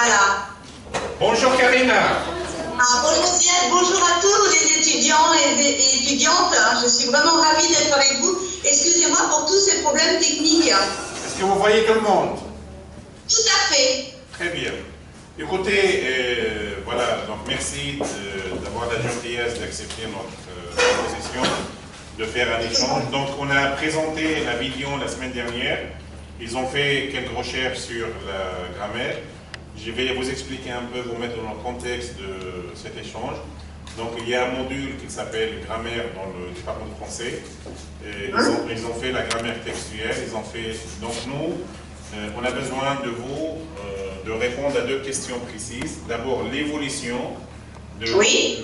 Voilà. Bonjour Karina. Bonjour Pierre, bonjour à tous les étudiants et étudiantes. Je suis vraiment ravie d'être avec vous. Excusez-moi pour tous ces problèmes techniques. Est-ce que vous voyez tout le monde? Tout à fait. Très bien. Écoutez, voilà, donc merci d'avoir la gentillesse d'accepter notre proposition de faire un échange. Donc on a présenté la vidéo la semaine dernière. Ils ont fait quelques recherches sur la grammaire. Je vais vous expliquer un peu, vous mettre dans le contexte de cet échange. Donc il y a un module qui s'appelle grammaire dans le département de français. Et ils ont fait la grammaire textuelle. Ils ont fait, donc nous, on a besoin de vous de répondre à deux questions précises. D'abord, l'évolution de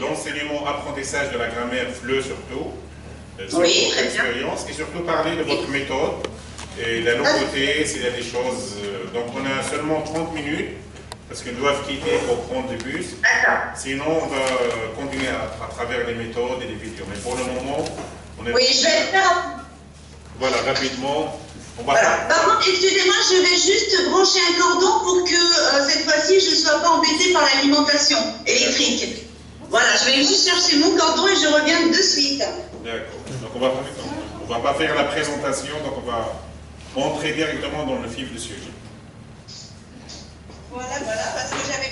l'enseignement apprentissage de la grammaire FLE surtout, sur votre expérience, et surtout parler de votre méthode et la nouveauté, s'il y a des choses. Donc on a seulement 30 minutes, parce qu'ils doivent quitter pour prendre des bus. Sinon, on va continuer à travers les méthodes et les vidéos. Mais pour le moment, on est... Oui, je vais faire... Voilà, rapidement. Pardon, excusez-moi, je vais juste brancher un cordon pour que cette fois-ci, je ne sois pas embêtée par l'alimentation électrique. Voilà, je vais juste chercher mon cordon et je reviens de suite. D'accord. Donc on va pas faire la présentation, donc on va entrer directement dans le vif du sujet. Voilà, parce que j'avais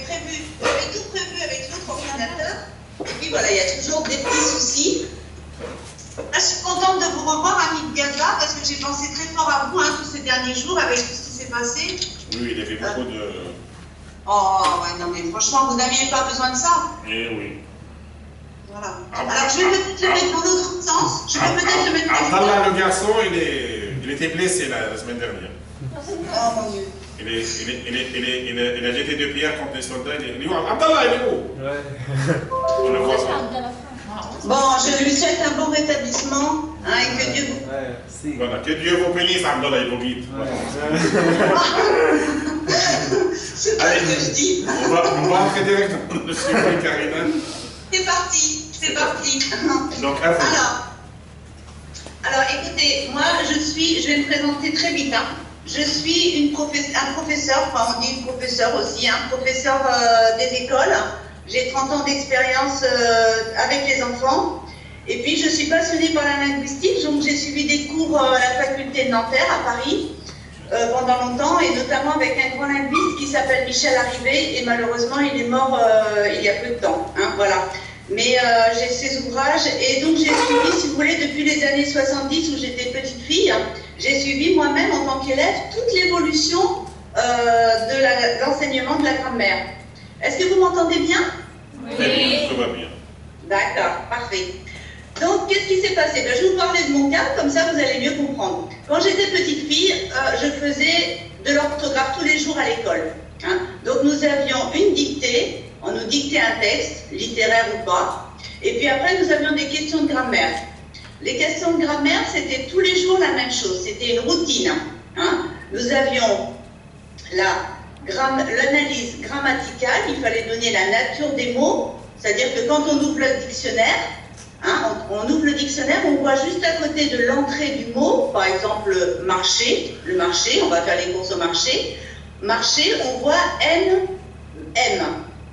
tout prévu avec l'autre ordinateur. Et puis voilà, il y a toujours des petits soucis. Là, je suis contente de vous revoir, ami de Gaza, parce que j'ai pensé très fort à vous tous ces derniers jours avec tout ce qui s'est passé. Oui, il y avait beaucoup de... Oh, ouais, non, mais franchement, vous n'aviez pas besoin de ça. Eh oui. Voilà. Alors, je vais peut-être le mettre dans l'autre sens. Je vais peut-être le mettre dans Abdallah, le garçon, il était blessé la semaine dernière. Oh, mon Dieu. Il a jeté deux pierres contre les soldats. Il dit, Abdallah, il est où? Ouais. On le voit ça. Bon, je lui souhaite un bon rétablissement, et que Dieu vous... Voilà, que Dieu vous bénisse, Abdallah, il vous vite. C'est pas ce que je dis. On va entrer directement dans le sujet, Karina. C'est parti. Donc, à vous. Alors, écoutez, moi, je vais me présenter très vite. Je suis un professeur, enfin on dit une professeure aussi, un professeur des écoles. J'ai 30 ans d'expérience avec les enfants. Et puis, je suis passionnée par la linguistique, donc j'ai suivi des cours à la faculté de Nanterre, à Paris, pendant longtemps, et notamment avec un grand linguiste qui s'appelle Michel Arrivé, et malheureusement, il est mort il y a peu de temps. Voilà. Mais j'ai ses ouvrages, et donc j'ai suivi, si vous voulez, depuis les années 70 où j'étais petite fille, j'ai suivi moi-même en tant qu'élève toute l'évolution de l'enseignement de la grammaire. Est-ce que vous m'entendez bien? Oui. Tout va bien. D'accord, parfait. Donc, qu'est-ce qui s'est passé? Je vais vous parler de mon cas, comme ça vous allez mieux comprendre. Quand j'étais petite fille, je faisais de l'orthographe tous les jours à l'école. Donc, nous avions une dictée, on nous dictait un texte, littéraire ou pas, et puis après, nous avions des questions de grammaire. Les questions de grammaire, c'était tous les jours la même chose, c'était une routine. Nous avions l'analyse grammaticale, il fallait donner la nature des mots, c'est-à-dire que quand on ouvre le dictionnaire, on voit juste à côté de l'entrée du mot, par exemple marché, le marché, on va faire les courses au marché. Marché, on voit M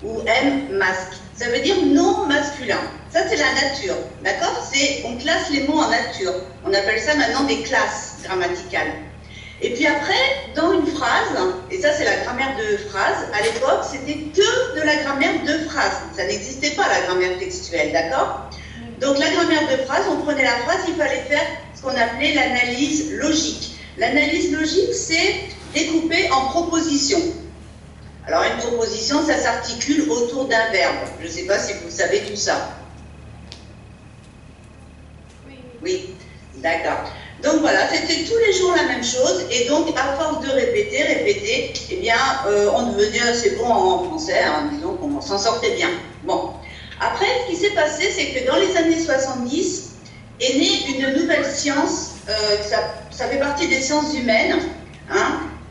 ou M masque. Ça veut dire non masculin. Ça, c'est la nature, d'accord? On classe les mots en nature. On appelle ça maintenant des classes grammaticales. Et puis après, dans une phrase, et ça c'est la grammaire de phrase, à l'époque c'était que de la grammaire de phrase, ça n'existait pas la grammaire textuelle, d'accord? Donc la grammaire de phrase, on prenait la phrase, il fallait faire ce qu'on appelait l'analyse logique. L'analyse logique, c'est découpé en propositions. Alors une proposition, ça s'articule autour d'un verbe. Je ne sais pas si vous savez tout ça. Oui, d'accord. Donc voilà, c'était tous les jours la même chose, et donc à force de répéter, eh bien, on devenait assez bon en français, disons qu'on s'en sortait bien. Bon. Après, ce qui s'est passé, c'est que dans les années 70, est née une nouvelle science, ça fait partie des sciences humaines,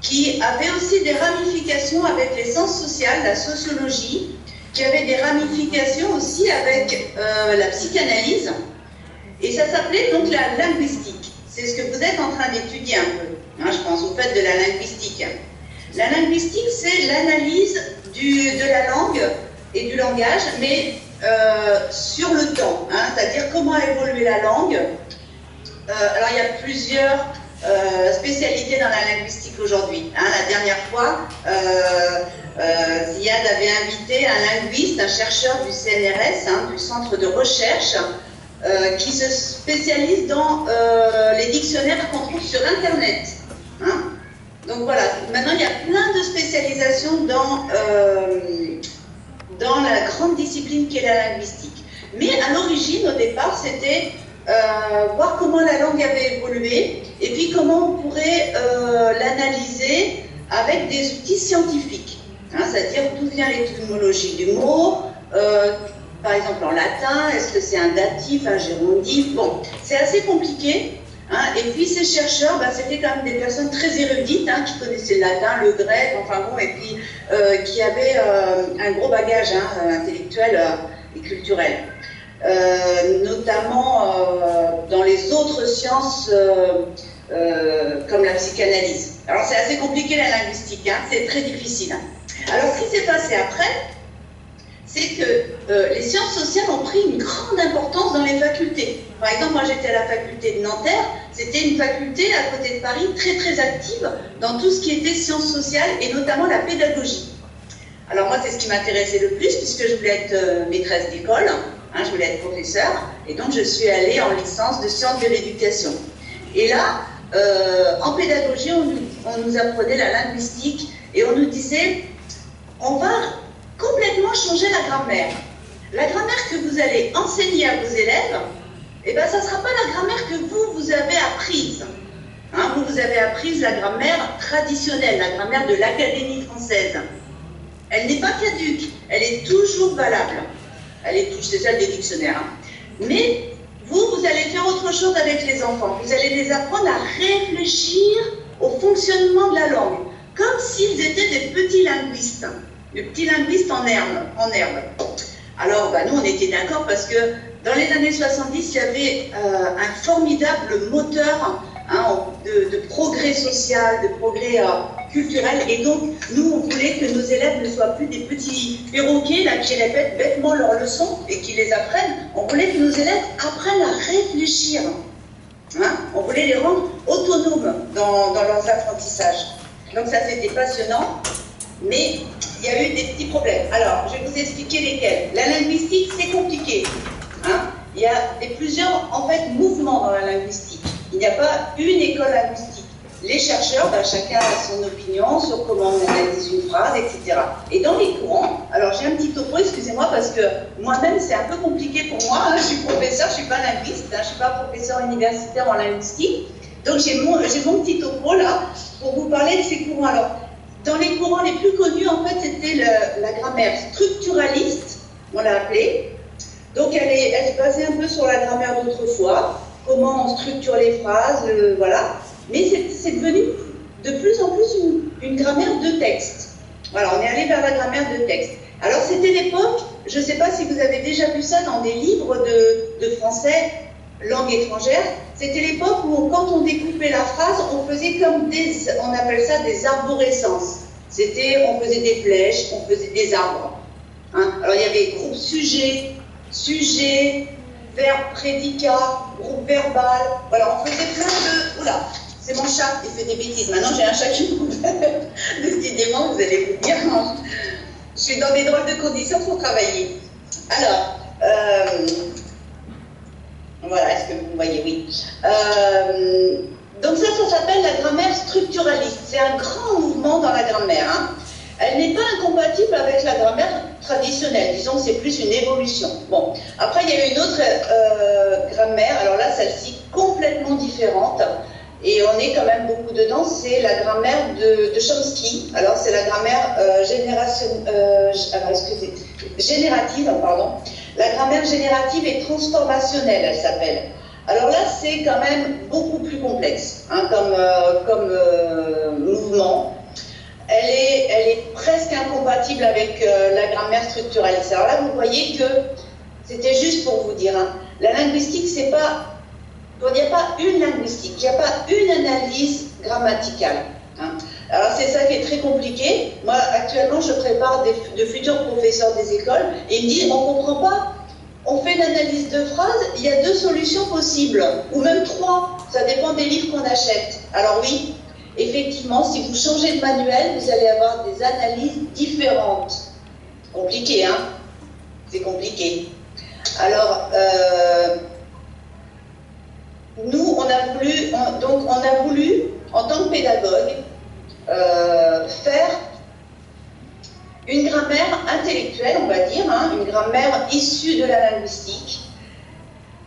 qui avait aussi des ramifications avec les sciences sociales, la sociologie, qui avait des ramifications aussi avec la psychanalyse, et ça s'appelait donc la linguistique. C'est ce que vous êtes en train d'étudier un peu, je pense, vous faites de la linguistique. La linguistique, c'est l'analyse de la langue et du langage, mais sur le temps, hein, c'est-à-dire comment a évolué la langue. Alors il y a plusieurs spécialités dans la linguistique aujourd'hui. Hein. La dernière fois, Ziad avait invité un linguiste, un chercheur du CNRS, hein, du Centre de recherche, qui se spécialise dans les dictionnaires qu'on trouve sur Internet. Hein. Donc voilà, maintenant il y a plein de spécialisations dans la grande discipline qu'est la linguistique. Mais à l'origine, au départ, c'était voir comment la langue avait évolué et puis comment on pourrait l'analyser avec des outils scientifiques. Hein, c'est-à-dire d'où vient l'étymologie du mot, par exemple en latin, est-ce que c'est un datif, un gérondif? Bon, c'est assez compliqué. Hein, et puis ces chercheurs, bah, c'était quand même des personnes très érudites, hein, qui connaissaient le latin, le grec, enfin bon, et puis qui avaient un gros bagage, hein, intellectuel et culturel. Notamment dans les autres sciences comme la psychanalyse. Alors c'est assez compliqué la linguistique, hein, c'est très difficile. Hein. Alors ce qui s'est passé après, c'est que les sciences sociales ont pris une grande importance dans les facultés. Par exemple, moi j'étais à la faculté de Nanterre, c'était une faculté à côté de Paris très très active dans tout ce qui était sciences sociales et notamment la pédagogie. Alors moi c'est ce qui m'intéressait le plus puisque je voulais être maîtresse d'école, hein, je voulais être professeur et donc je suis allée en licence de sciences de l'éducation. Et là, en pédagogie, on nous apprenait la linguistique et on nous disait on va complètement changer la grammaire. La grammaire que vous allez enseigner à vos élèves, eh ben, ça ne sera pas la grammaire que vous avez apprise. Hein, vous avez apprise la grammaire traditionnelle, la grammaire de l'Académie française. Elle n'est pas caduque, elle est toujours valable. C'est celle des dictionnaires. Hein. Mais vous allez faire autre chose avec les enfants. Vous allez les apprendre à réfléchir au fonctionnement de la langue, comme s'ils étaient des petits linguistes. Le petit linguiste en herbe. Alors, bah, nous, on était d'accord parce que dans les années 70, il y avait un formidable moteur, hein, de progrès social, de progrès culturel. Et donc, nous, on voulait que nos élèves ne soient plus des petits perroquets là, qui répètent bêtement leurs leçons et qui les apprennent. On voulait que nos élèves apprennent à réfléchir. Hein. On voulait les rendre autonomes dans leurs apprentissages. Donc, ça, c'était passionnant. Mais il y a eu des petits problèmes. Alors, je vais vous expliquer lesquels. La linguistique, c'est compliqué. Hein. Il y a plusieurs en fait, mouvements dans la linguistique. Il n'y a pas une école linguistique. Les chercheurs, ben, chacun a son opinion sur comment on analyse une phrase, etc. Et dans les courants, alors j'ai un petit topo, excusez-moi, parce que moi-même, c'est un peu compliqué pour moi. Hein. Je suis professeur, je ne suis pas linguiste, hein, je ne suis pas professeur universitaire en linguistique. Donc j'ai mon petit topo là pour vous parler de ces courants. Alors, dans les courants les plus connus, en fait, c'était la grammaire structuraliste, on l'a appelée. Donc, elle se basait un peu sur la grammaire d'autrefois, comment on structure les phrases, voilà. Mais c'est devenu de plus en plus une grammaire de texte. Voilà, on est allé vers la grammaire de texte. Alors, c'était l'époque, je ne sais pas si vous avez déjà vu ça dans des livres de français, langue étrangère, c'était l'époque où quand on découpait la phrase, on faisait comme on appelle ça des arborescences. On faisait des flèches, on faisait des arbres. Hein. Alors il y avait groupe sujet, verbe prédicat, groupe verbal. Voilà, on faisait plein de... Oula, c'est mon chat qui fait des bêtises. Maintenant j'ai un chat qui me décidément, vous allez vous dire, je suis dans des drôles de conditions pour travailler. Alors, voilà, est-ce que vous voyez? Oui. Donc ça s'appelle la grammaire structuraliste. C'est un grand mouvement dans la grammaire. Hein. Elle n'est pas incompatible avec la grammaire traditionnelle. Disons que c'est plus une évolution. Bon, après il y a une autre grammaire. Alors là, celle-ci complètement différente. Et on est quand même beaucoup dedans. C'est la grammaire de Chomsky. Alors c'est la grammaire générative, pardon. La grammaire générative et transformationnelle, elle s'appelle. Alors là, c'est quand même beaucoup plus complexe, hein, comme mouvement. Elle est presque incompatible avec la grammaire structuraliste. Alors là, vous voyez que, c'était juste pour vous dire, hein, la linguistique, c'est pas... Il n'y a pas une linguistique, il n'y a pas une analyse grammaticale. Hein. Alors c'est ça qui est très compliqué. Moi actuellement je prépare de futurs professeurs des écoles et ils me disent on ne comprend pas, on fait l'analyse de phrases, il y a 2 solutions possibles, ou même 3, ça dépend des livres qu'on achète. Alors oui, effectivement, si vous changez de manuel, vous allez avoir des analyses différentes. Compliqué, hein? C'est compliqué. Alors, nous, on a voulu, en tant que pédagogue, faire une grammaire intellectuelle, on va dire, hein, une grammaire issue de la linguistique.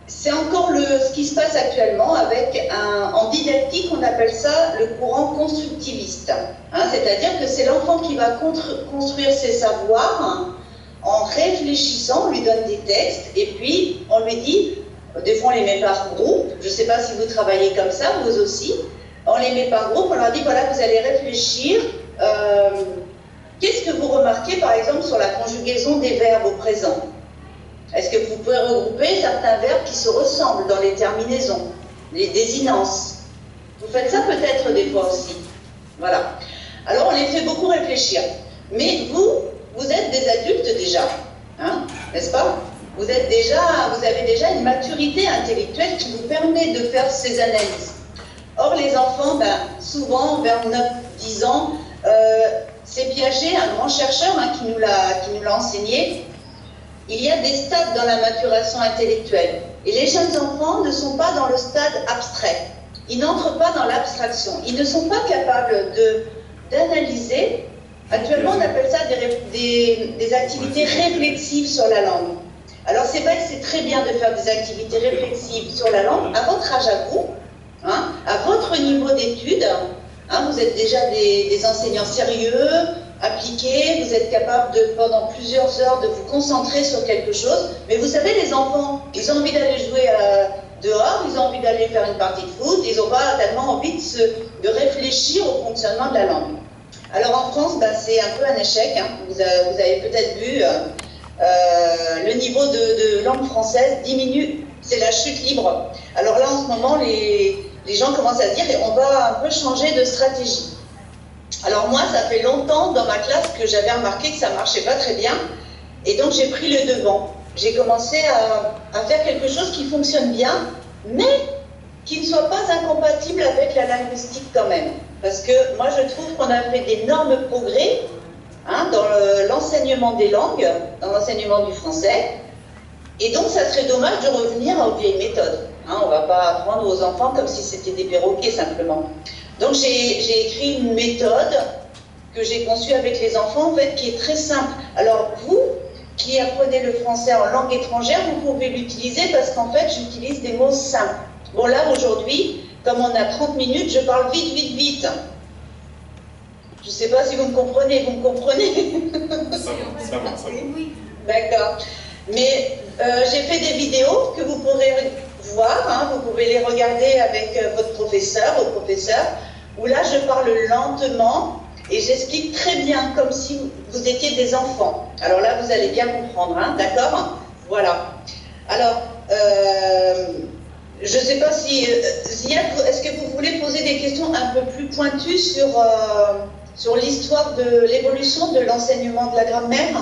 C'est encore ce qui se passe actuellement avec en didactique, on appelle ça le courant constructiviste. Hein, c'est-à-dire que c'est l'enfant qui va construire ses savoirs hein, en réfléchissant, on lui donne des textes et puis on lui dit, des fois on les met par groupe, je ne sais pas si vous travaillez comme ça, vous aussi, on les met par groupe, on leur dit voilà, vous allez réfléchir. Qu'est-ce que vous remarquez, par exemple, sur la conjugaison des verbes au présent? Est-ce que vous pouvez regrouper certains verbes qui se ressemblent dans les terminaisons, les désinences? Vous faites ça peut-être des fois aussi. Voilà. Alors, on les fait beaucoup réfléchir. Mais vous êtes des adultes déjà, hein, n'est-ce pas? Vous avez déjà une maturité intellectuelle qui vous permet de faire ces analyses. Or, les enfants, souvent, vers 9-10 ans, c'est Piaget, un grand chercheur hein, qui nous l'a enseigné. Il y a des stades dans la maturation intellectuelle. Et les jeunes enfants ne sont pas dans le stade abstrait. Ils n'entrent pas dans l'abstraction. Ils ne sont pas capables d'analyser. Actuellement, on appelle ça des activités réflexives sur la langue. Alors, c'est vrai que c'est très bien de faire des activités réflexives sur la langue à votre âge à vous, hein, à votre niveau d'études. Hein, vous êtes déjà des enseignants sérieux, appliqués, vous êtes capable pendant plusieurs heures de vous concentrer sur quelque chose. Mais vous savez, les enfants, ils ont envie d'aller jouer dehors, ils ont envie d'aller faire une partie de foot, ils n'ont pas tellement envie de réfléchir au fonctionnement de la langue. Alors en France, c'est un peu un échec. Hein. Vous avez peut-être vu, le niveau de langue française diminue, c'est la chute libre. Alors là, en ce moment, les gens commencent à se dire on va un peu changer de stratégie. Alors moi, ça fait longtemps dans ma classe que j'avais remarqué que ça ne marchait pas très bien. Et donc j'ai pris le devant. J'ai commencé à faire quelque chose qui fonctionne bien, mais qui ne soit pas incompatible avec la linguistique quand même. Parce que moi, je trouve qu'on a fait d'énormes progrès hein, dans l'enseignement des langues, dans l'enseignement du français. Et donc, ça serait dommage de revenir aux vieilles méthodes. Hein, on ne va pas apprendre aux enfants comme si c'était des perroquets simplement. Donc, j'ai écrit une méthode que j'ai conçue avec les enfants, en fait, qui est très simple. Alors, vous, qui apprenez le français en langue étrangère, vous pouvez l'utiliser parce qu'en fait, j'utilise des mots simples. Bon, là, aujourd'hui, comme on a 30 minutes, je parle vite, vite, vite. Je ne sais pas si vous me comprenez. Vous me comprenez? Ça va. Oui. D'accord. Mais j'ai fait des vidéos que vous pourrez voir, hein, vous pouvez les regarder avec votre professeur ou professeur, où là je parle lentement et j'explique très bien, comme si vous étiez des enfants. Alors là vous allez bien comprendre, hein, d'accord? Voilà. Alors, je ne sais pas si... Zia, est-ce que vous voulez poser des questions un peu plus pointues sur l'histoire de l'évolution de l'enseignement de la grammaire?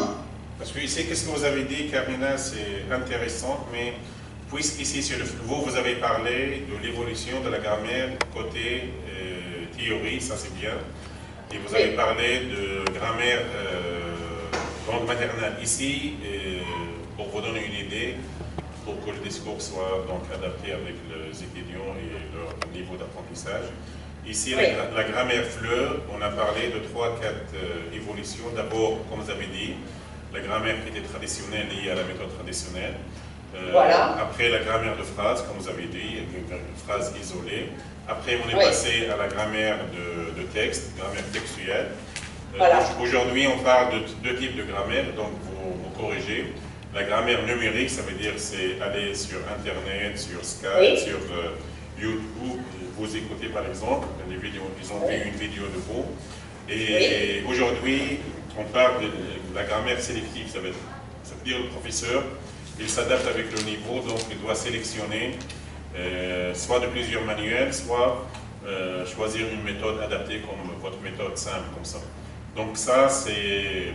Parce que ici, qu'est-ce que vous avez dit, Carmina, c'est intéressant, mais puisqu'ici, vous avez parlé de l'évolution de la grammaire côté théorie, ça c'est bien, et vous avez parlé de grammaire langue maternelle. Ici, pour vous donner une idée, pour que le discours soit donc adapté avec les étudiants et leur niveau d'apprentissage, ici, la grammaire fleur, on a parlé de 3-4 évolutions. D'abord, comme vous avez dit, la grammaire qui était traditionnelle, liée à la méthode traditionnelle. Voilà. Après, la grammaire de phrase, comme vous avez dit, une phrase isolée. Après, on est passé à la grammaire de texte, grammaire textuelle. Voilà. Aujourd'hui, on parle de 2 types de grammaire, donc vous corrigez. La grammaire numérique, ça veut dire c'est aller sur Internet, sur Skype, sur YouTube. Vous écoutez par exemple des vidéos, ils ont vu une vidéo de vous. Et aujourd'hui, on parle de la grammaire sélective, ça veut dire le professeur, il s'adapte avec le niveau, donc il doit sélectionner soit de plusieurs manuels, soit choisir une méthode adaptée comme votre méthode simple, comme ça. Donc ça, c'est...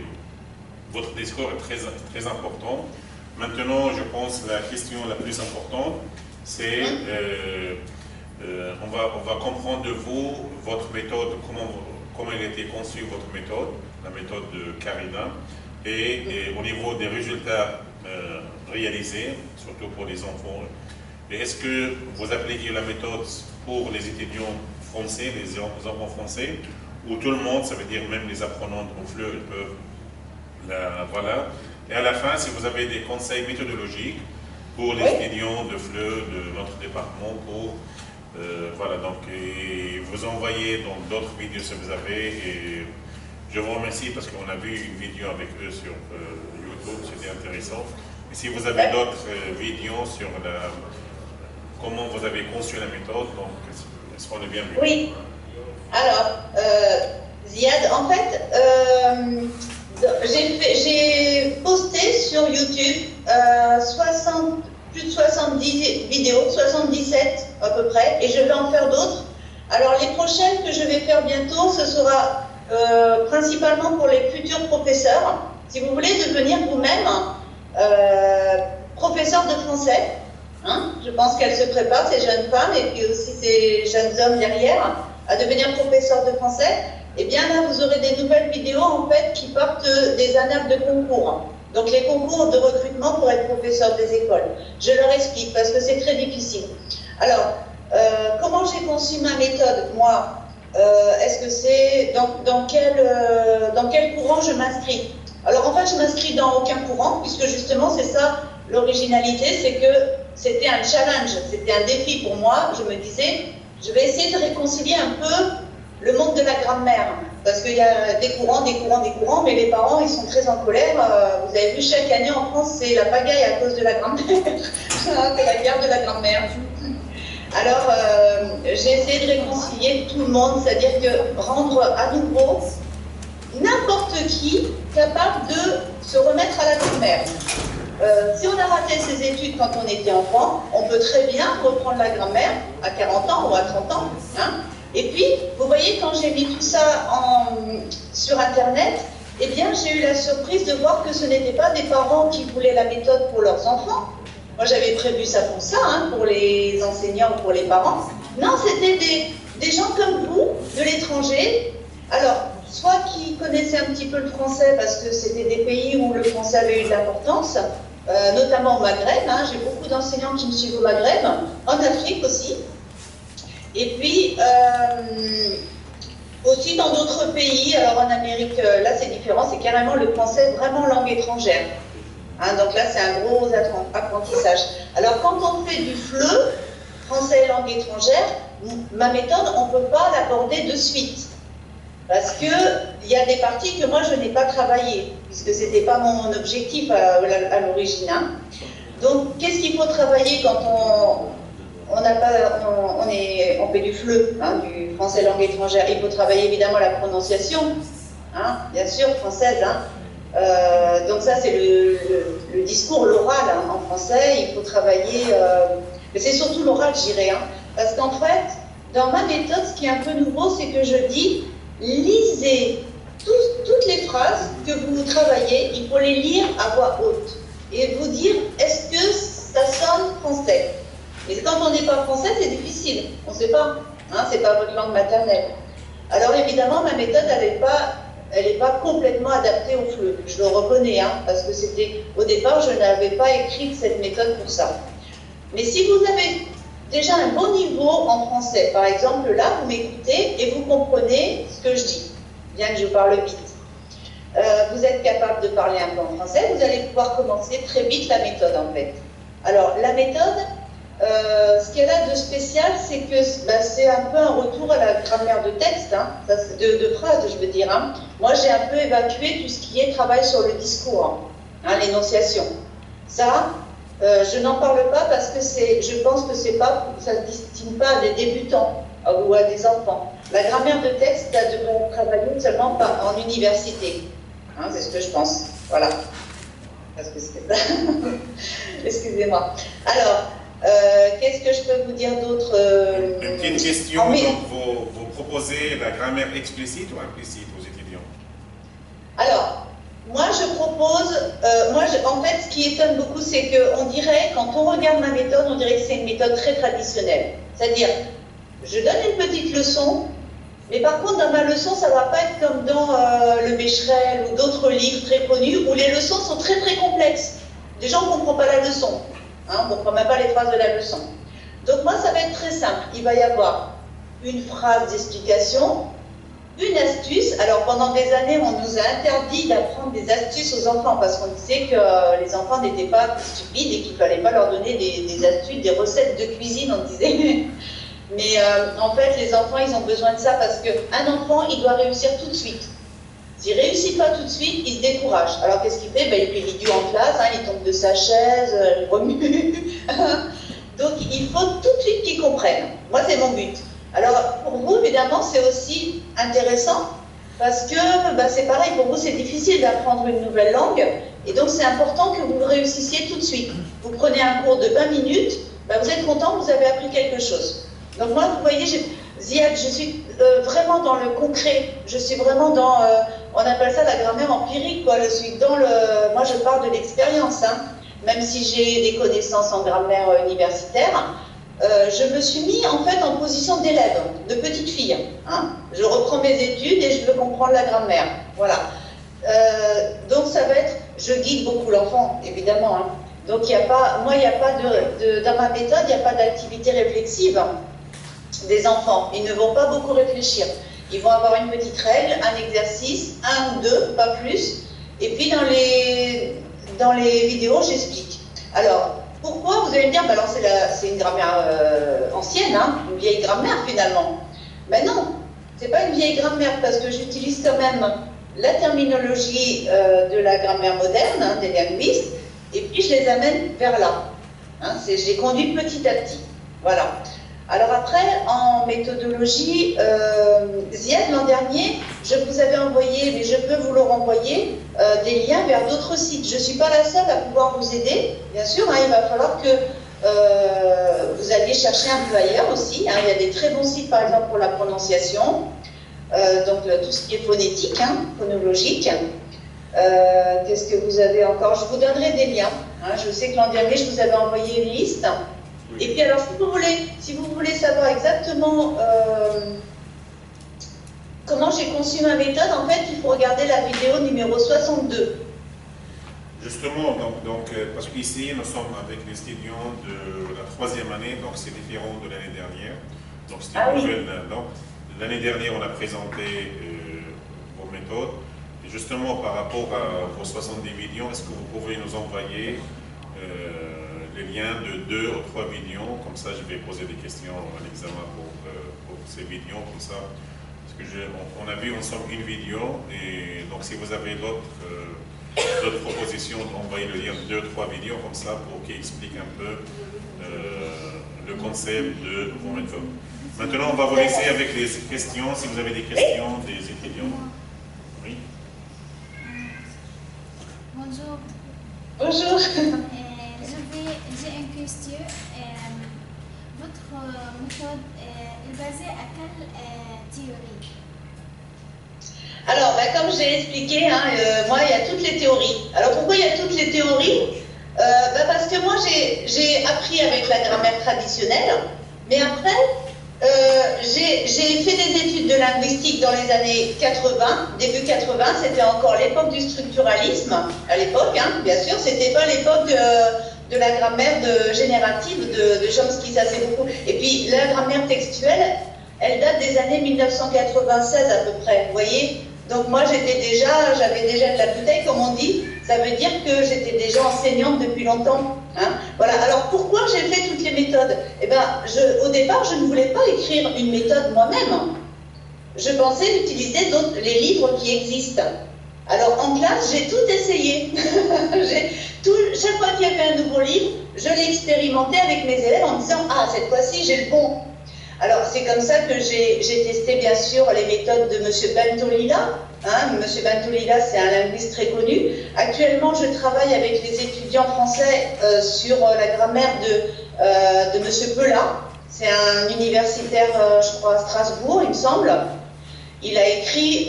Votre discours est très, très important. Maintenant, je pense que la question la plus importante, c'est on va comprendre de vous votre méthode, comment elle a été conçue, votre méthode, la méthode de Karina, et au niveau des résultats réalisés, surtout pour les enfants. Et est-ce que vous appliquez la méthode pour les étudiants français, les enfants français, ou tout le monde, ça veut dire même les apprenants au FLE, ils peuvent, voilà. Et à la fin, si vous avez des conseils méthodologiques pour les étudiants de FLE, de notre département, pour, voilà, donc, et vous envoyez dans d'autres vidéos si vous avez, et je vous remercie parce qu'on a vu une vidéo avec eux sur YouTube, c'était intéressant. Et si vous avez d'autres vidéos sur comment vous avez conçu la méthode, donc, seront les bienvenus. Oui. Alors, Ziad, en fait, j'ai posté sur YouTube plus de 70 vidéos, 77 à peu près, et je vais en faire d'autres. Alors, les prochaines que je vais faire bientôt, ce sera principalement pour les futurs professeurs. Si vous voulez devenir vous-même professeur de français, hein, je pense qu'elles se préparent, ces jeunes femmes, et puis aussi ces jeunes hommes derrière, à devenir professeur de français, et bien là, vous aurez des nouvelles vidéos, en fait, qui partent des annales de concours. Donc, les concours de recrutement pour être professeur des écoles. Je leur explique, parce que c'est très difficile. Alors, comment j'ai conçu ma méthode, moi? Est-ce que c'est... dans quel courant je m'inscris? Alors, en fait, je m'inscris dans aucun courant, puisque justement, c'est ça, l'originalité, c'est que c'était un challenge, c'était un défi pour moi. Je me disais, je vais essayer de réconcilier un peu le monde de la grammaire, parce qu'il y a des courants, mais les parents, ils sont très en colère. Vous avez vu, chaque année en France, c'est la pagaille à cause de la grammaire, c'est la guerre de la grammaire. Alors, j'ai essayé de réconcilier tout le monde, c'est-à-dire que rendre à nouveau n'importe qui capable de se remettre à la grammaire. Si on a raté ses études quand on était enfant, on peut très bien reprendre la grammaire à 40 ans ou à 30 ans. Hein. Et puis, vous voyez, quand j'ai mis tout ça sur Internet, eh bien, j'ai eu la surprise de voir que ce n'étaient pas des parents qui voulaient la méthode pour leurs enfants. Moi, j'avais prévu ça, hein, pour les enseignants ou pour les parents. Non, c'était des gens comme vous, de l'étranger. Alors, soit qui connaissaient un petit peu le français parce que c'était des pays où le français avait eu de l'importance, notamment au Maghreb. Hein, j'ai beaucoup d'enseignants qui me suivent au Maghreb, en Afrique aussi. Et puis, aussi dans d'autres pays, alors en Amérique, là c'est différent, c'est carrément le français vraiment langue étrangère. Hein, donc là c'est un gros apprentissage. Alors quand on fait du FLE, français et langue étrangère, ma méthode, on ne peut pas l'aborder de suite. Parce qu'il y a des parties que moi je n'ai pas travaillées, puisque ce n'était pas mon objectif à l'origine. Hein. Donc qu'est-ce qu'il faut travailler quand on fait du FLE, hein, du français langue étrangère? Il faut travailler évidemment la prononciation, hein, bien sûr, française. Hein. Donc ça c'est le discours, l'oral hein, en français. Il faut travailler, mais c'est surtout l'oral, je dirais. Hein, parce qu'en fait, dans ma méthode, ce qui est un peu nouveau, c'est que je dis, lisez toutes les phrases que vous travaillez, il faut les lire à voix haute et vous dire, est-ce que ça sonne français? Mais quand on n'est pas français, c'est difficile, on ne sait pas, hein, c'est pas votre langue maternelle. Alors évidemment, ma méthode, elle n'est pas complètement adaptée au FLE, je le reconnais, hein, parce que c'était, au départ, je n'avais pas écrit cette méthode pour ça. Mais si vous avez déjà un bon niveau en français, par exemple, là, vous m'écoutez et vous comprenez ce que je dis, bien que je parle vite. Vous êtes capable de parler un peu en français, vous allez pouvoir commencer très vite la méthode, en fait. Alors, la méthode, ce qu'elle a de spécial, c'est que c'est un peu un retour à la grammaire de texte, hein, de phrase, je veux dire. Hein. Moi, j'ai un peu évacué tout ce qui est travail sur le discours, hein, l'énonciation. Ça, je n'en parle pas parce que je pense que ça ne se destine pas à des débutants ou à des enfants. La grammaire de texte, ça devrait être travaillée seulement en université. Hein, c'est ce que je pense. Voilà. Parce que c'est ça. Excusez-moi. Alors, Qu'est-ce que je peux vous dire d'autre Une petite question, donc vous proposez la grammaire explicite ou implicite aux étudiants? Alors, moi je propose, en fait ce qui étonne beaucoup c'est qu'on dirait, quand on regarde ma méthode, on dirait que c'est une méthode très traditionnelle. C'est-à-dire, je donne une petite leçon, mais par contre dans ma leçon ça ne va pas être comme dans le Becherel ou d'autres livres très connus où les leçons sont très très complexes. Les gens ne comprennent pas la leçon, hein, on ne comprend même pas les phrases de la leçon. Donc moi ça va être très simple, il va y avoir une phrase d'explication, une astuce. Alors pendant des années on nous a interdit d'apprendre des astuces aux enfants parce qu'on disait que les enfants n'étaient pas stupides et qu'il ne fallait pas leur donner des astuces, des recettes de cuisine, on disait. Mais en fait les enfants ils ont besoin de ça parce qu'un enfant il doit réussir tout de suite. S'il ne réussit pas tout de suite, il se décourage. Alors qu'est-ce qu'il fait? Ben, il fait l'idiot en classe, hein, il tombe de sa chaise, il remue. Donc il faut tout de suite qu'ils comprennent. Moi c'est mon but. Alors pour vous évidemment c'est aussi intéressant parce que bah, c'est pareil, pour vous c'est difficile d'apprendre une nouvelle langue et donc c'est important que vous réussissiez tout de suite. Vous prenez un cours de 20 minutes, bah, vous êtes content, vous avez appris quelque chose. Donc moi vous voyez, Ziad, je suis vraiment dans le concret, je suis vraiment dans, on appelle ça la grammaire empirique, quoi. Je suis dans moi je parle de l'expérience, hein. Même si j'ai des connaissances en grammaire universitaire. Je me suis mis en fait en position d'élève, de petite fille. Hein. Je reprends mes études et je veux comprendre la grammaire. Voilà. Donc ça va être, je guide beaucoup l'enfant, évidemment. Hein. Donc il n'y a pas, moi il n'y a pas dans ma méthode, il n'y a pas d'activité réflexive des enfants. Ils ne vont pas beaucoup réfléchir. Ils vont avoir une petite règle, un exercice, un ou deux, pas plus. Et puis dans les vidéos, j'explique. Alors, pourquoi? Vous allez me dire, bah alors c'est une grammaire ancienne, hein, une vieille grammaire finalement. Mais non, c'est pas une vieille grammaire parce que j'utilise quand même la terminologie de la grammaire moderne, hein, des linguistes, et puis je les amène vers là. Hein, je les conduis petit à petit. Voilà. Alors après, en méthodologie, Ziad, l'an dernier, je vous avais envoyé, mais je peux vous le renvoyer, des liens vers d'autres sites. Je ne suis pas la seule à pouvoir vous aider, bien sûr, hein, il va falloir que vous alliez chercher un peu ailleurs aussi. Hein, il y a des très bons sites, par exemple, pour la prononciation, donc tout ce qui est phonétique, hein, phonologique. Qu'est-ce que vous avez encore? Je vous donnerai des liens. Hein, je sais que l'an dernier, je vous avais envoyé une liste. Et puis alors, si vous voulez savoir exactement comment j'ai conçu ma méthode, en fait, il faut regarder la vidéo numéro 62. Justement, donc parce qu'ici, nous sommes avec les étudiants de la 3e année, donc c'est différent de l'année dernière. Donc c'était une nouvelle. L'année dernière, on a présenté vos méthodes. Et justement, par rapport à vos 70 vidéos, est-ce que vous pouvez nous envoyer les liens de 2 ou 3 vidéos, comme ça je vais poser des questions à l'examen pour ces vidéos, comme ça, parce que on a vu ensemble une vidéo, et donc si vous avez d'autres propositions, envoyez le lien de 2 ou 3 vidéos, comme ça, pour qu'ils expliquent un peu le concept de vos méthodes. Maintenant, on va vous laisser avec les questions, si vous avez des questions des étudiants. Oui. Bonjour. Bonjour. J'ai une question. Votre méthode est basée à quelle théorie? Alors, ben, comme j'ai expliqué, hein, moi, il y a toutes les théories. Alors, pourquoi il y a toutes les théories? Ben, parce que moi, j'ai appris avec la grammaire traditionnelle, mais après, j'ai fait des études de linguistique dans les années 80, début 80, c'était encore l'époque du structuralisme, à l'époque, hein, bien sûr, c'était pas l'époque de la grammaire générative de Chomsky, ça c'est beaucoup. Et puis la grammaire textuelle, elle date des années 1996 à peu près, vous voyez. Donc moi j'avais déjà de la bouteille comme on dit, ça veut dire que j'étais déjà enseignante depuis longtemps. Hein. Voilà. Alors pourquoi j'ai fait toutes les méthodes? Eh ben, au départ je ne voulais pas écrire une méthode moi-même. Je pensais utiliser les livres qui existent. Alors en classe, j'ai tout essayé. Chaque fois qu'il y avait un nouveau livre, je l'ai expérimenté avec mes élèves en disant « Ah, cette fois-ci, j'ai le bon ». Alors c'est comme ça que j'ai testé bien sûr les méthodes de M. Bentolila. Hein, M. Bentolila, c'est un linguiste très connu. Actuellement, je travaille avec les étudiants français sur la grammaire de M. Pelat. C'est un universitaire, je crois, à Strasbourg, il me semble. Il a écrit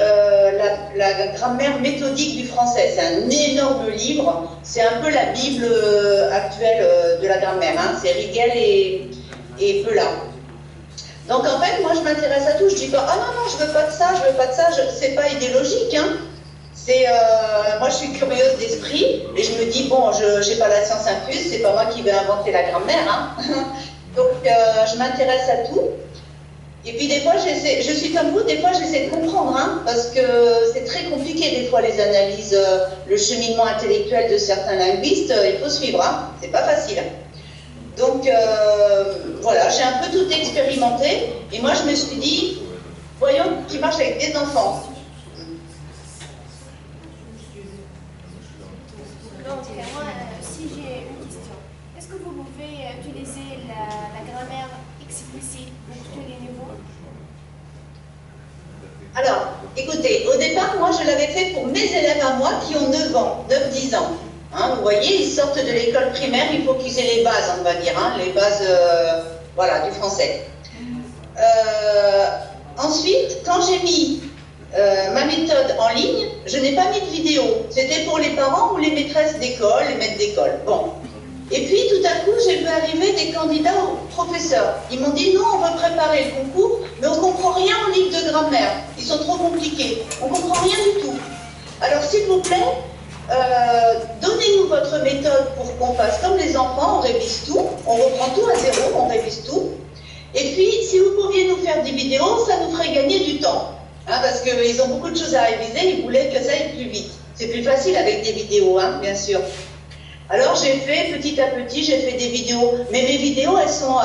la grammaire méthodique du français. C'est un énorme livre. C'est un peu la Bible actuelle de la grammaire. Hein. C'est Rigel et Pelat. Donc en fait, moi je m'intéresse à tout. Je dis pas, ah non, non, je veux pas de ça, je veux pas de ça. C'est pas idéologique. Hein. Moi je suis curieuse d'esprit et je me dis, bon, je n'ai pas la science infuse, c'est pas moi qui vais inventer la grammaire. Hein. Donc je m'intéresse à tout. Et puis des fois, je suis comme vous, des fois j'essaie de comprendre, hein, parce que c'est très compliqué des fois les analyses, le cheminement intellectuel de certains linguistes, il faut suivre, hein, c'est pas facile. Donc voilà, j'ai un peu tout expérimenté, et moi je me suis dit, voyons qui marche avec des enfants. Donc, moi, si j'ai une question, est-ce que vous pouvez utiliser la grammaire explicite pour tous les niveaux? Alors, écoutez, au départ, moi, je l'avais fait pour mes élèves à moi qui ont 9 ans, 9-10 ans. Hein, vous voyez, ils sortent de l'école primaire, il faut qu'ils aient les bases, on va dire, hein, les bases voilà, du français. Ensuite, quand j'ai mis ma méthode en ligne, je n'ai pas mis de vidéo. C'était pour les parents ou les maîtresses d'école, les maîtres d'école. Bon. Et puis, tout à coup, j'ai vu arriver des candidats aux professeurs. Ils m'ont dit, non, on veut préparer le concours, mais on ne comprend rien aux livres de grammaire. Ils sont trop compliqués. On ne comprend rien du tout. Alors, s'il vous plaît, donnez-nous votre méthode pour qu'on fasse comme les enfants, on révise tout, on reprend tout à zéro, on révise tout. Et puis, si vous pouviez nous faire des vidéos, ça nous ferait gagner du temps. Hein, parce qu'ils ont beaucoup de choses à réviser, ils voulaient que ça aille plus vite. C'est plus facile avec des vidéos, hein, bien sûr. Alors j'ai fait, petit à petit, j'ai fait des vidéos. Mais mes vidéos, elles sont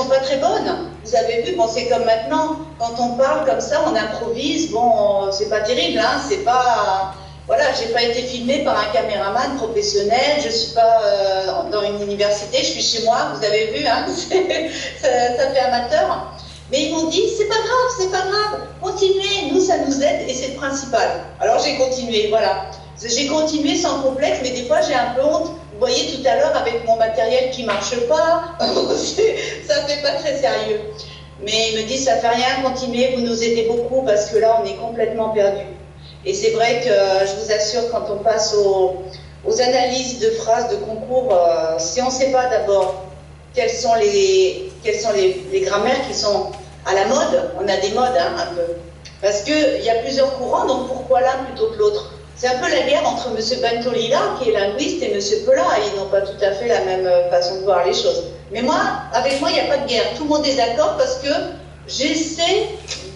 pas très bonnes. Vous avez vu, bon, c'est comme maintenant, quand on parle comme ça, on improvise, bon, c'est pas terrible, hein, c'est pas... Voilà, j'ai pas été filmée par un caméraman professionnel, je suis pas dans une université, je suis chez moi, vous avez vu, hein, ça fait amateur. Mais ils m'ont dit, c'est pas grave, continuez, nous ça nous aide et c'est le principal. Alors j'ai continué, voilà. J'ai continué sans complexe, mais des fois j'ai un peu honte. Vous voyez tout à l'heure avec mon matériel qui marche pas, ça fait pas très sérieux. Mais ils me disent, ça fait rien, continuez, vous nous aidez beaucoup parce que là on est complètement perdu. Et c'est vrai que je vous assure, quand on passe aux analyses de phrases de concours, si on ne sait pas d'abord quelles sont les grammaires qui sont à la mode, on a des modes hein, un peu, parce qu'il y a plusieurs courants, donc pourquoi l'un plutôt que l'autre? C'est un peu la guerre entre M. Bentolila, qui est linguiste, et M. Pelat, ils n'ont pas tout à fait la même façon de voir les choses. Mais moi, avec moi, il n'y a pas de guerre, tout le monde est d'accord parce que j'essaie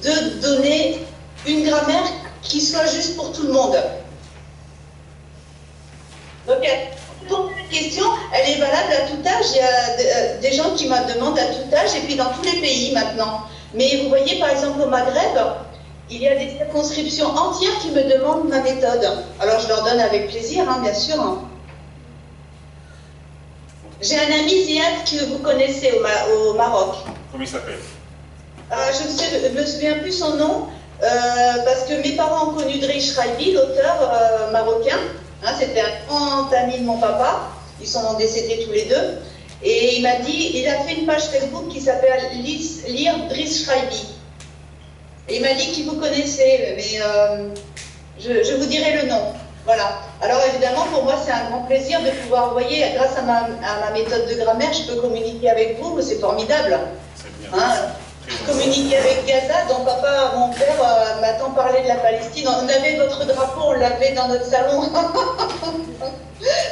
de donner une grammaire qui soit juste pour tout le monde. Donc, la question, elle est valable à tout âge. Il y a des gens qui me demandent à tout âge, et puis dans tous les pays maintenant. Mais vous voyez, par exemple, au Maghreb, il y a des circonscriptions entières qui me demandent ma méthode. Alors, je leur donne avec plaisir, hein, bien sûr. J'ai un ami Ziad que vous connaissez au Maroc. Comment il s'appelle? Je ne me souviens plus son nom. Parce que mes parents ont connu Driss Shraibi, l'auteur marocain. Hein, c'était un grand ami de mon papa. Ils sont décédés tous les deux. Et il m'a dit, il a fait une page Facebook qui s'appelle Lire Driss Shraibi. Et il m'a dit qui vous connaissez, mais je vous dirai le nom. Voilà. Alors évidemment, pour moi, c'est un grand plaisir de pouvoir, vous voyez, grâce à ma méthode de grammaire, je peux communiquer avec vous. C'est formidable. C'est bien. Hein, communiquer avec Gaza, dont papa, mon père, m'a tant parlé de la Palestine. On avait votre drapeau, on l'avait dans notre salon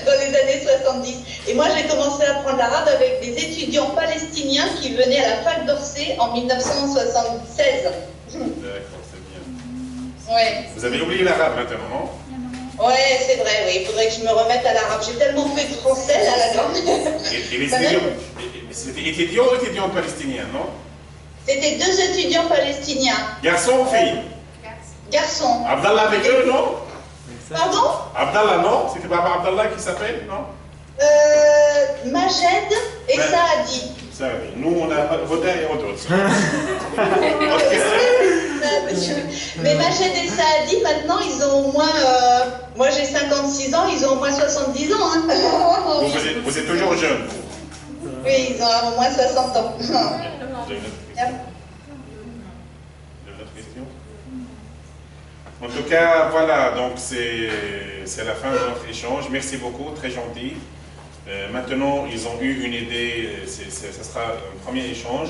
dans les années 70. Et moi, j'ai commencé à apprendre l'arabe avec des étudiants palestiniens qui venaient à la fac d'Orsay en 1976. D'accord, c'est bien. Ouais. Vous avez oublié l'arabe maintenant, non? Ouais, c'est vrai, oui. Il faudrait que je me remette à l'arabe. J'ai tellement fait de français à la grammaire. Et les étudiants, c'était étudiants ou étudiants palestiniens, non? C'était 2 étudiants palestiniens. Garçons ou filles? Garçons. Abdallah avec eux, non? Pardon? Abdallah, non? C'était pas Abdallah qui s'appelle, non? Majed et Saadi. Ça, nous, on a voté et on d'autres. Mais Majed et Saadi, maintenant, ils ont au moins... moi, j'ai 56 ans, ils ont au moins 70 ans. Hein. Vous êtes toujours jeune. Oui, ils ont au moins 60 ans. J'ai une autre question. Une autre question? En tout cas, voilà, donc c'est la fin de notre échange. Merci beaucoup, très gentil. Maintenant, ils ont eu une idée, ce sera un premier échange.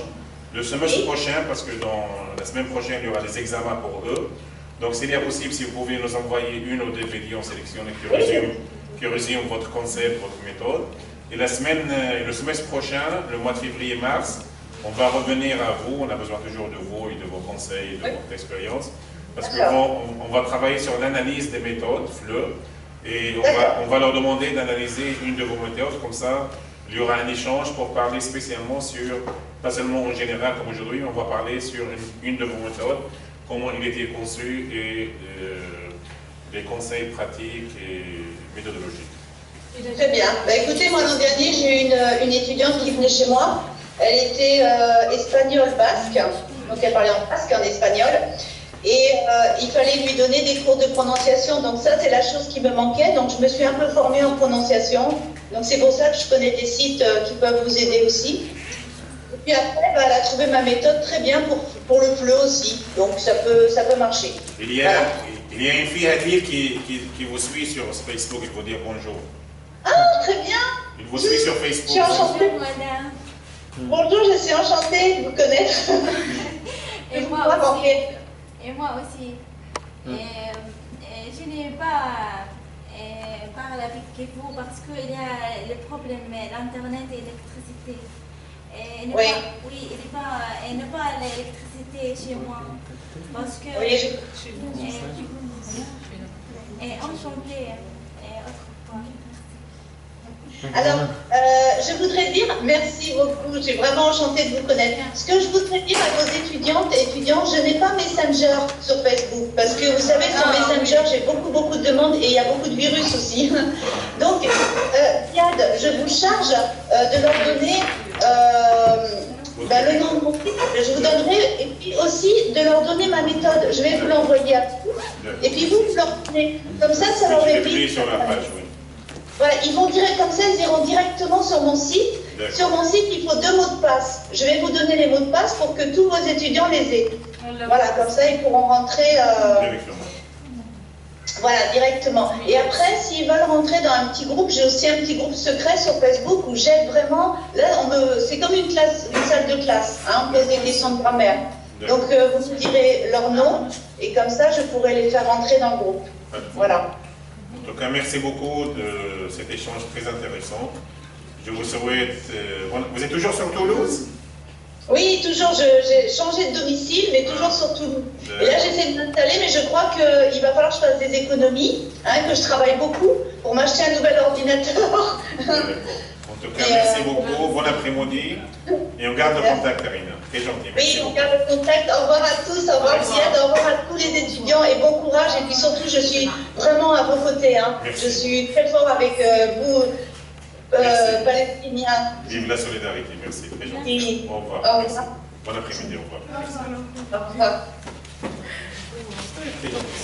Le semestre prochain, parce que dans la semaine prochaine, il y aura des examens pour eux. Donc, s'il est possible, si vous pouvez nous envoyer une ou deux vidéos sélectionnées qui résument votre concept, votre méthode. Et le semestre prochain, le mois de février-mars, on va revenir à vous. On a besoin toujours de vous et de vos conseils, de votre expérience. Parce qu'on va travailler sur l'analyse des méthodes, FLE. Et on va leur demander d'analyser une de vos méthodes. Comme ça, il y aura un échange pour parler spécialement sur, pas seulement en général comme aujourd'hui, mais on va parler sur une de vos méthodes, comment il était conçu et les conseils pratiques et méthodologiques. Très bien. Bah, écoutez, moi l'an dernier, j'ai eu une étudiante qui venait chez moi. Elle était espagnole basque, donc elle parlait en basque, en espagnol. Et il fallait lui donner des cours de prononciation. Donc ça, c'est la chose qui me manquait. Donc je me suis un peu formée en prononciation. Donc c'est pour ça que je connais des sites qui peuvent vous aider aussi. Et puis après, bah, elle a trouvé ma méthode très bien pour le FLE aussi. Donc ça peut marcher. Il y a une fille à dire qui vous suit sur Facebook, il faut dire bonjour. Ah, très bien. Il vous suit sur Facebook. Je suis enchantée. Bonjour, je suis enchantée de vous connaître. Et moi aussi. Et moi aussi. Je n'ai pas parlé avec vous parce qu'il y a le problème l'Internet et l'électricité. Il n'y a pas l'électricité chez moi. Parce que... Oui, enchantée. Alors, je voudrais dire merci beaucoup, j'ai vraiment enchantée de vous connaître. Ce que je voudrais dire à vos étudiantes et étudiants, je n'ai pas Messenger sur Facebook, parce que vous savez, sur Messenger, j'ai beaucoup de demandes et il y a beaucoup de virus aussi. Donc, Yad, je vous charge de leur donner le nom de mon site, je vous donnerai, et puis aussi de leur donner ma méthode. Je vais vous l'envoyer à vous, et puis vous leur donnez. Comme ça leur évite. Sur la page, oui. Voilà, ils vont comme ça, ils iront directement sur mon site. Sur mon site, il faut 2 mots de passe. Je vais vous donner les mots de passe pour que tous vos étudiants les aient. Voilà, comme ça, ils pourront rentrer directement. Et après, s'ils veulent rentrer dans un petit groupe, j'ai aussi un petit groupe secret sur Facebook où j'aide vraiment. Là, c'est comme une salle de classe. Hein, on pose des questions de grammaire. Donc, vous me direz leur nom et comme ça, je pourrai les faire rentrer dans le groupe. Voilà. En tout cas, merci beaucoup de cet échange très intéressant. Je vous souhaite... vous êtes toujours sur Toulouse? Oui, toujours. J'ai changé de domicile, mais toujours sur Toulouse. Et là, j'essaie de m'installer, mais je crois qu'il va falloir que je fasse des économies, que je travaille beaucoup pour m'acheter un nouvel ordinateur. En tout cas, merci beaucoup. Bon après-midi. Et on garde le contact, Karina. Très gentil. Oui, on garde le contact. Au revoir à tous. Au revoir, Ziad. Au revoir à tous les étudiants et bon courage. Et puis surtout, je suis vraiment à vos côtés. Je suis très fort avec vous, Palestiniens. Vive la solidarité. Merci. Très gentil. Oui. Au revoir. Au Merci. revoir. Bon après-midi. Au revoir. Au revoir. Très gentil.